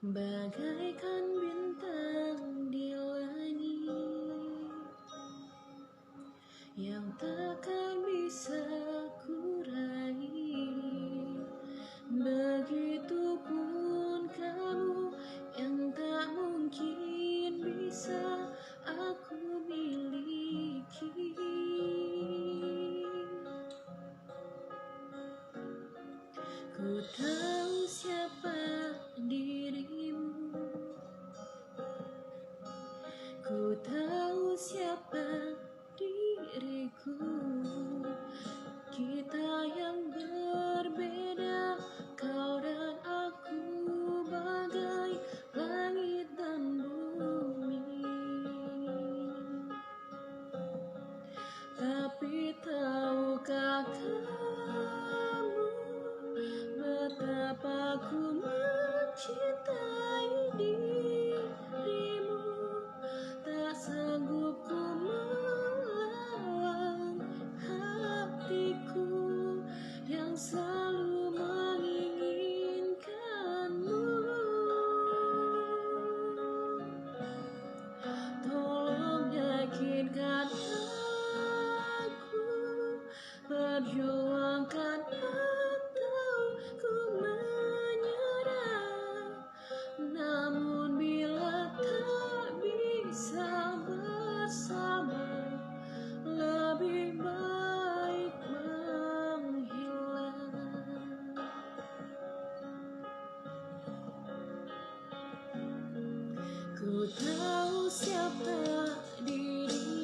bagaikan bintang di langit yang takkan bisa kurai. Begitupun kamu yang tak mungkin bisa aku miliki. Ku tahu siapa dirimu, ku tahu siapa diriku. Kita yang berbeda, kau dan aku, bagai langit dan bumi. Tapi tahukah kamu betapa ku mencintai dirimu, tak sanggup ku melawan hatiku yang selalu menginginkanmu. Tolong yakinkan aku, perjuangkan atau ku menyerah. Namun bila tak bisa bersama, lebih baik menghilang. Ku tahu siapa dirimu,